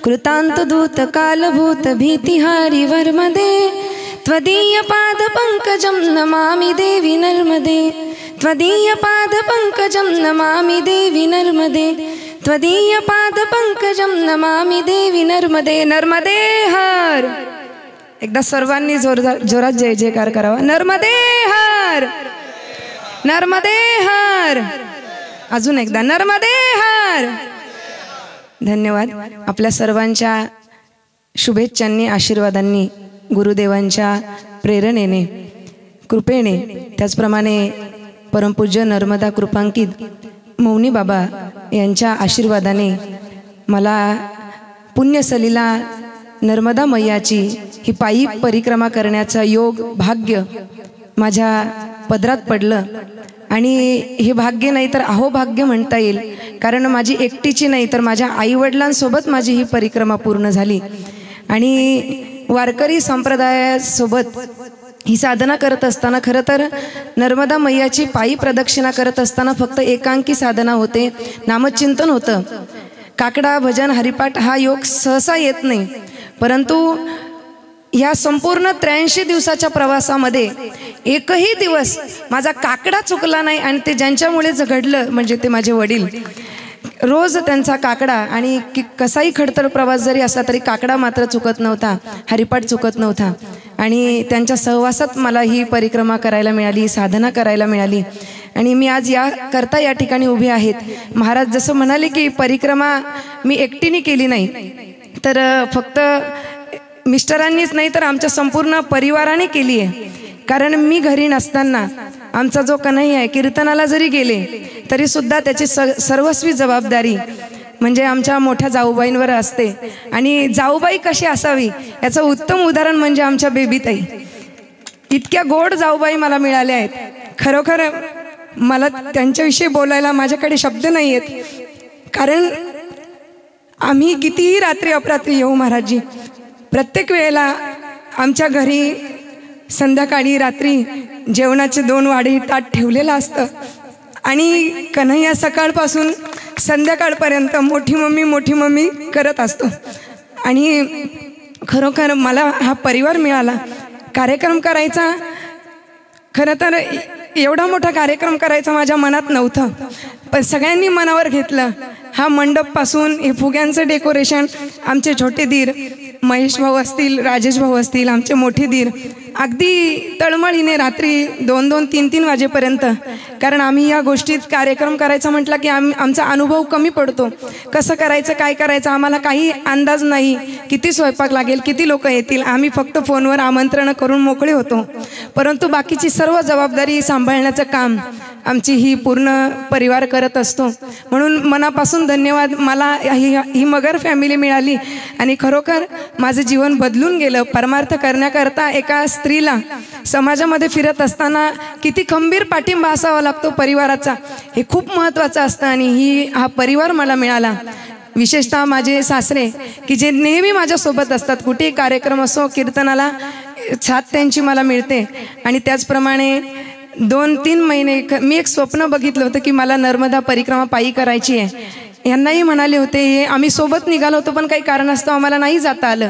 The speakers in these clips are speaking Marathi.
कृतांत दूत कालभूत भीतिहारी वर्मदे त्वदीय पाद पंकजं नमामि देवी नर्मदे त्वदीय पाद पंकजं नमामि देवी नर्मदे त्वदीय पाद पंकजं नमामि देवी नर्मदे। नर्मदे हर। एकदा सर्वांनी जोरात जय जयकार करावा। नर्मदे हर, नर्मदे हर। अजून एकदा नर्मदे हर। धन्यवाद। आपल्या सर्वांच्या शुभेच्छांनी आशीर्वादांनी गुरुदेवांच्या प्रेरणेने कृपेने त्याचप्रमाणे परमपूज्य नर्मदा कृपांकित मौनी बाबा यांच्या आशीर्वादाने मला पुण्यसलीला नर्मदा मैयाची ही पायी परिक्रमा करण्याचा योग भाग्य माझ्या पदरात पडलं। आणि हे भाग्य नाही तर अहोभाग्य म्हणता येईल, कारण माझी एकटीची नाही तर माझ्या आईवडिलांसोबत माझी ही परिक्रमा पूर्ण झाली। आणि वारकरी संप्रदायासोबत ही साधना करत असताना खरं तर नर्मदा मैयाची पायी प्रदक्षिणा करत असताना फक्त एकांकी साधना होते, नामचिंतन होतं। काकडा भजन हरिपाठ हा योग सहसा येत नाही, परंतु या संपूर्ण 83 दिवसाच्या प्रवासामध्ये एकही दिवस माझा काकडा चुकला नाही। आणि ते ज्यांच्यामुळेच घडलं म्हणजे ते माझे वडील। रोज त्यांचा काकडा आणि कसाही खडतर प्रवास जरी असला तरी काकडा मात्र चुकत नव्हता, हरिपाठ चुकत नव्हता। आणि त्यांच्या सहवासात मला ही परिक्रमा करायला मिळाली, साधना करायला मिळाली। आणि मी आज या ठिकाणी उभे आहेत। महाराज जसं म्हणाले की परिक्रमा मी एकटीने केली नाही, तर फक्त मिस्टरांनीच नाही तर आमच्या संपूर्ण परिवाराने केली आहे। कारण मी घरी नसताना आमचा जो कन्हैया आहे कीर्तनाला जरी गेले तरी सुद्धा त्याची सर्वस्वी जबाबदारी म्हणजे आमच्या मोठ्या जाऊबाईंवर असते। आणि जाऊबाई कशी असावी याचं उत्तम उदाहरण म्हणजे आमच्या बेबीताई। इतक्या गोड जाऊबाई मला मिळाल्या आहेत। खरोखर मला त्यांच्याविषयी बोलायला माझ्याकडे शब्द नाही आहेत, कारण आम्ही कितीही रात्री अपरात्री येऊ महाराजजी, प्रत्येक वेळेला आमच्या घरी संध्याकाळी रात्री जेवणाचे 2 वाढे ताट ठेवलेलं असतं। आणि कन्हैया सकाळपासून संध्याकाळपर्यंत मोठी मम्मी करत असतो। आणि खरोखर मला हा परिवार मिळाला। कार्यक्रम करायचा, खरं तर एवढा मोठा कार्यक्रम करायचा माझ्या मनात नव्हतं, पण सगळ्यांनी मनावर घेतलं। हा मंडपपासून हे फुग्यांचं डेकोरेशन आमचे छोटे दीर महेश भाऊ असतील, राजेश भाऊ असतील, आमचे मोठे दीर अगदी तळमळीने रात्री 2-2, 3-3 वाजेपर्यंत, कारण आम्ही या गोष्टीत कार्यक्रम करायचा म्हटलं की आमचा अनुभव कमी पडतो। कसं करायचं, काय करायचं आम्हाला काही अंदाज नाही, किती स्वयंपाक लागेल, किती लोक येतील, आम्ही फक्त फोनवर आमंत्रण करून मोकळे होतो। परंतु बाकीची सर्व जबाबदारी सांभाळण्याचं काम आमची ही पूर्ण परिवार करत असतो। म्हणून मनापासून धन्यवाद। मला ही मगर फॅमिली मिळाली आणि खरोखर माझं जीवन बदलून गेलं। परमार्थ करण्याकरता एका स्त्रीला समाजामध्ये फिरत असताना किती खंबीर पाठिंबा असावा लागतो परिवाराचा, हे खूप महत्त्वाचं असतं। आणि हा परिवार मला मिळाला। विशेषतः माझे सासरे की जे नेहमी माझ्यासोबत असतात, कुठेही कार्यक्रम असो कीर्तनाला साथ त्यांची मला मिळते। आणि त्याचप्रमाणे 2-3 महिने मी एक स्वप्न बघितलं होतं की मला नर्मदा परिक्रमा पायी करायची आहे। यांनाही म्हणाले होते, हे आम्ही सोबत निघालो होतो पण काही कारणास्तव आम्हाला नाही जाता आलं।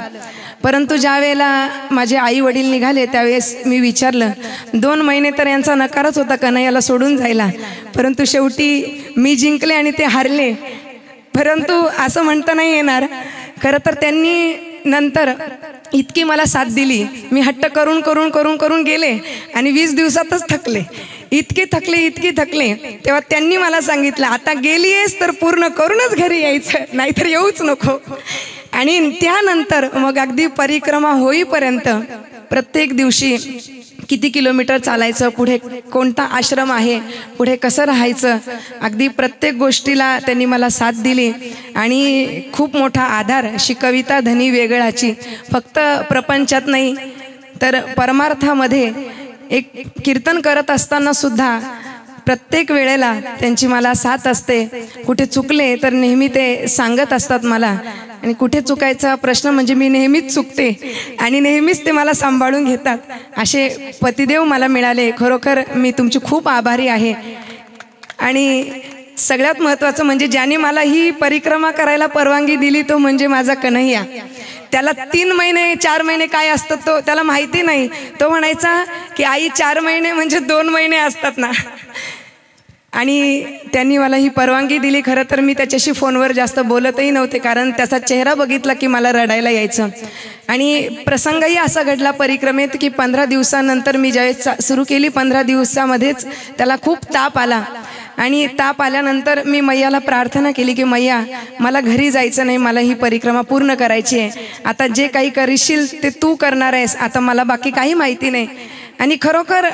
परंतु ज्या वेळेला माझे आई वडील निघाले त्यावेळेस मी विचारलं, 2 महिने तर यांचा नकारच होता कन्हैयाला सोडून जायला, परंतु शेवटी मी जिंकले आणि ते हारले। परंतु असं म्हणता नाही येणार, खरं तर त्यांनी नंतर इतकी मला साथ दिली। मी हट्ट करून गेले आणि 20 दिवसातच थकले, इतके थकले। तेव्हा त्यांनी मला सांगितलं, आता गेलीयेस तर पूर्ण करूनच घरी यायचं, नाहीतर येऊच नको। आणि त्यानंतर मग अगदी परिक्रमा होईपर्यंत प्रत्येक दिवशी किती किलोमीटर चालायचं, पुढे कोणता आश्रम आहे, पुढे कसं राहायचं, अगदी प्रत्येक गोष्टीला त्यांनी मला साथ दिली। आणि खूप मोठा आधार शिकविता धनी वेगळाची, फक्त प्रपंचात नाही तर परमार्थामध्ये एक कीर्तन करत असताना सुद्धा प्रत्येक वेळेला त्यांची मला साथ असते। कुठे चुकले तर नेहमी ते सांगत असतात मला, आणि कुठे चुकायचा प्रश्न म्हणजे मी नेहमीच चुकते आणि नेहमीच ते मला सांभाळून घेतात। असे पतिदेव मला मिळाले, खरोखर मी तुमची खूप आभारी आहे। आणि सगळ्यात महत्त्वाचं म्हणजे ज्याने मला ही परिक्रमा करायला परवानगी दिली तो म्हणजे माझा कन्हैया. त्याला 3 महिने 4 महिने काय असतं तो त्याला माहिती नाही. तो म्हणायचा की आई 4 महिने म्हणजे 2 महिने असतात ना. आणि त्यांनी मला ही परवानगी दिली. खरं तर मी त्याच्याशी फोनवर जास्त बोलतही नव्हते, कारण त्याचा चेहरा बघितला की मला रडायला यायचं. आणि प्रसंगही असा घडला परिक्रमेत की 15 दिवसानंतर मी ज्यावेळेस सुरू केली 15 दिवसामध्येच त्याला खूप ताप आला. आणि ताप आल्यानंतर मी मैयाला प्रार्थना केली की मैया मला घरी जायचं नाही, मला ही परिक्रमा पूर्ण करायची आहे. आता जे काही करशील ते तू करणार आहेस, आता मला बाकी काही माहिती नाही. आणि खरोखर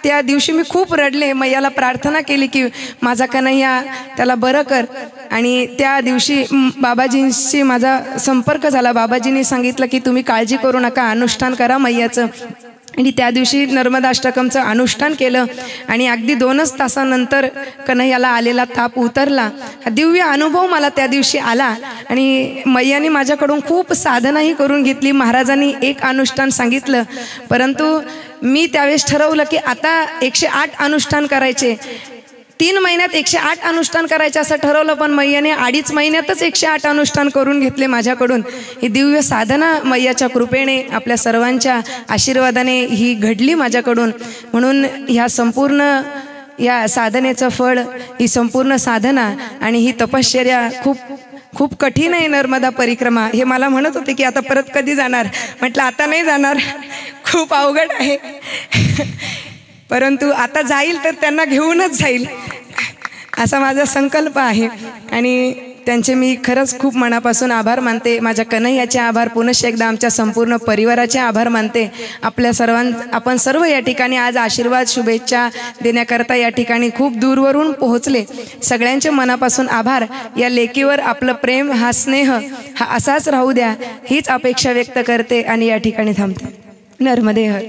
त्या दिवशी मी खूप रडले, मैयाला प्रार्थना केली की माझा कन्हैया त्याला बरं कर. आणि त्या दिवशी बाबाजींशी माझा संपर्क झाला. बाबाजींनी सांगितलं की तुम्ही काळजी करू नका, अनुष्ठान करा मैयाचं. आणि त्या दिवशी नर्मदाष्टकमचं अनुष्ठान केलं आणि अगदी 2च तासानंतर कन्हैयाला आलेला ताप उतरला. दिव्य अनुभव मला त्या दिवशी आला. आणि मैयाने माझ्याकडून खूप साधनाही करून घेतली. महाराजांनी एक अनुष्ठान सांगितलं, परंतु मी त्यावेळेस ठरवलं की आता 108 अनुष्ठान करायचे. 3 महिन्यात 108 अनुष्ठान करायचे असं ठरवलं, पण मैयाने 2.5 महिन्यातच 108 अनुष्ठान करून घेतले माझ्याकडून. ही दिव्य साधना मैयाच्या कृपेने आपल्या सर्वांच्या आशीर्वादाने ही घडली माझ्याकडून. म्हणून ह्या संपूर्ण या साधनेचं फळ, ही संपूर्ण साधना आणि ही तपश्चर्या खूप कठीण आहे. नर्मदा परिक्रमा हे मला म्हणत होते की आता परत कधी जाणार, म्हटलं आता नाही जाणार, खूप अवघड आहे. परंतु आता जाईल तर त्यांना घेऊनच जाईल असा माझा संकल्प आहे. आणि त्यांचे मी खरंच खूप मनापासून आभार मानते. माझ्या कन्हैयाचे आभार, पुनश्च एकदा आमच्या संपूर्ण परिवाराचे आभार मानते. आपण सर्व या ठिकाणी आज आशीर्वाद शुभेच्छा देण्याकरता या ठिकाणी खूप दूरवरून पोहोचले. सगळ्यांचे मनापासून आभार. या लेकीवर आपलं प्रेम, हा स्नेह हा असाच राहू द्या हीच अपेक्षा व्यक्त करते आणि या ठिकाणी थांबते. नर्मदे हर.